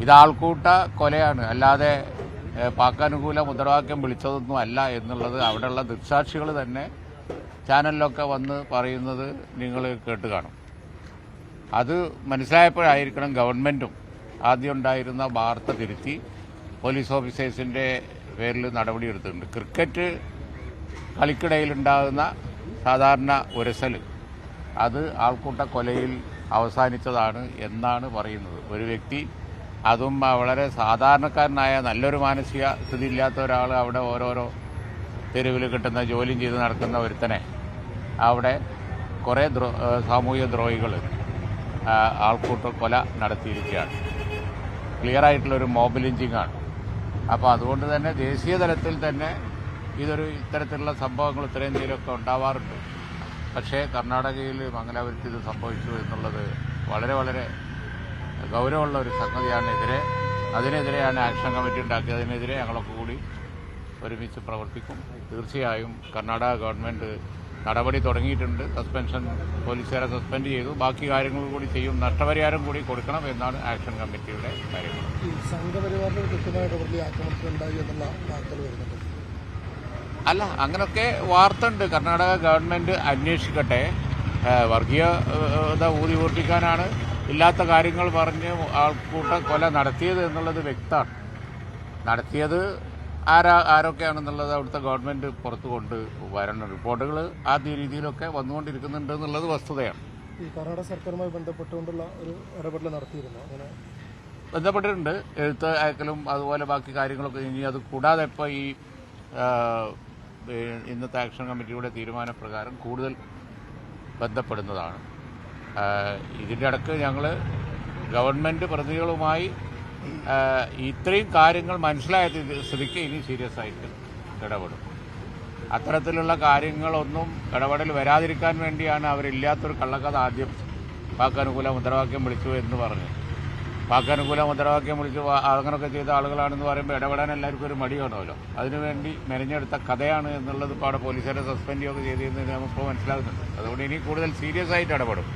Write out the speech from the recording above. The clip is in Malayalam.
ഇത് ആൾക്കൂട്ട കൊലയാണ്, അല്ലാതെ പാക്കാനുകൂല മുദ്രാവാക്യം വിളിച്ചതൊന്നും അല്ല എന്നുള്ളത് അവിടെയുള്ള ദൃക്സാക്ഷികൾ തന്നെ ചാനലിലൊക്കെ വന്ന് പറയുന്നത് നിങ്ങൾ കേട്ട് കാണും. അത് മനസ്സിലായപ്പോഴായിരിക്കണം ഗവൺമെൻറ്റും ആദ്യം ഉണ്ടായിരുന്ന വാർത്ത തിരുത്തി പോലീസ് ഓഫീസേഴ്സിൻ്റെ പേരിൽ നടപടിയെടുത്തിട്ടുണ്ട്. ക്രിക്കറ്റ് കളിക്കിടയിലുണ്ടാകുന്ന സാധാരണ ഉരസൽ അത് ആൾക്കൂട്ട കൊലയിൽ അവസാനിച്ചതാണ് എന്നാണ് പറയുന്നത്. ഒരു വ്യക്തി, അതും വളരെ സാധാരണക്കാരനായ നല്ലൊരു മാനസിക സ്ഥിതി ഇല്ലാത്ത ഒരാൾ അവിടെ ഓരോരോ തെരുവിൽ കിട്ടുന്ന ജോലിയും ചെയ്ത് നടക്കുന്ന ഒരുത്തനെ അവിടെ കുറേ സാമൂഹിക ദ്രോഹികൾ ആൾക്കൂട്ട കൊല നടത്തിയിരിക്കുകയാണ്. ക്ലിയറായിട്ടുള്ളൊരു മോബ് ലിഞ്ചിങ്ങാണ്. അപ്പോൾ അതുകൊണ്ട് തന്നെ ദേശീയ തലത്തിൽ തന്നെ ഇത്തരത്തിലുള്ള സംഭവങ്ങൾ ഉത്തരേന്ത്യയിലൊക്കെ ഉണ്ടാവാറുണ്ട്. പക്ഷേ കർണാടകയിൽ മംഗലാപുരത്ത് ഇത് സംഭവിച്ചു എന്നുള്ളത് വളരെ വളരെ ഗൗരവമുള്ള ഒരു സംഗതിയാണ്. അതിനെതിരെയാണ് ആക്ഷൻ കമ്മിറ്റി ഉണ്ടാക്കിയത്. അതിനെതിരെ ഞങ്ങളൊക്കെ കൂടി ഒരുമിച്ച് പ്രവർത്തിക്കും. തീർച്ചയായും കർണാടക ഗവൺമെൻറ് നടപടി തുടങ്ങിയിട്ടുണ്ട്. പോലീസുകാരെ സസ്പെൻഡ് ചെയ്തു. ബാക്കി കാര്യങ്ങൾ കൂടി ചെയ്യും. നഷ്ടപരിഹാരം കൂടി കൊടുക്കണം എന്നാണ് ആക്ഷൻ കമ്മിറ്റിയുടെ കാര്യങ്ങൾ. സംഘപരിവാറിന് കൃത്യമായ ഇടപെടൽ ആക്രമണത്തിൽ ഉണ്ടായി എന്നുള്ള വാർത്തകൾ വരുന്നുണ്ട്. അല്ല, അങ്ങനെയൊക്കെ വാർത്ത ഉണ്ട്. കർണാടക ഗവൺമെൻറ് അന്വേഷിക്കട്ടെ. വർഗീയത ഊതിപൂർപ്പിക്കാനാണ് ഇല്ലാത്ത കാര്യങ്ങൾ പറഞ്ഞ് ആൾക്കൂട്ട കൊല നടത്തിയത് എന്നുള്ളത് വ്യക്തമാണ്. നടത്തിയത് ആരൊക്കെയാണെന്നുള്ളത് അവിടുത്തെ ഗവൺമെൻറ് പുറത്തു കൊണ്ട് വരണം. റിപ്പോർട്ടുകൾ ആ രീതിയിലൊക്കെ വന്നുകൊണ്ടിരിക്കുന്നുണ്ട് എന്നുള്ളത് വസ്തുതയാണ്. ഈ കർണാടക സർക്കാരുമായി ബന്ധപ്പെട്ടുകൊണ്ടുള്ള ഒരു ഇടപെടൽ നടത്തിയിരുന്നു. അങ്ങനെ ബന്ധപ്പെട്ടിട്ടുണ്ട്. എഴുത്ത് അയക്കലും അതുപോലെ ബാക്കി കാര്യങ്ങളൊക്കെ. ഇനി അത് കൂടാതെ ഇപ്പോൾ ഈ ഇന്നത്തെ ആക്ഷൻ കമ്മിറ്റിയുടെ തീരുമാനപ്രകാരം കൂടുതൽ ബന്ധപ്പെടുന്നതാണ്. ഇതിൻ്റെ ഇടയ്ക്ക് ഞങ്ങൾ ഗവൺമെൻറ് പ്രതിനിധികളുമായി ഇത്രയും കാര്യങ്ങൾ മനസ്സിലായ സ്ഥിതിക്ക് ഇനി സീരിയസ് ആയിട്ട് ഇടപെടും. അത്തരത്തിലുള്ള കാര്യങ്ങളൊന്നും ഇടപെടൽ വരാതിരിക്കാൻ വേണ്ടിയാണ് അവരില്ലാത്തൊരു കള്ളക്കഥ ആദ്യം പാക്കാനുകൂല മുദ്രാവാക്യം വിളിച്ചു എന്ന് പറഞ്ഞു. പാക്കാനുകൂല മുദ്രാവാക്യം വിളിച്ച് അങ്ങനെയൊക്കെ ചെയ്ത ആളുകളാണെന്ന് പറയുമ്പോൾ ഇടപെടാൻ എല്ലാവർക്കും ഒരു മടി കാണുമല്ലോ. അതിനുവേണ്ടി മെനഞ്ഞെടുത്ത കഥയാണ് എന്നുള്ളത് ഇപ്പോൾ അവിടെ പോലീസുകാരെ സസ്പെൻഡ് ചെയ്യുകയൊക്കെ ചെയ്തിരുന്നത് നമുക്കിപ്പോൾ മനസ്സിലാകുന്നുണ്ട്. അതുകൊണ്ട് ഇനി കൂടുതൽ സീരിയസ് ആയിട്ട് ഇടപെടും.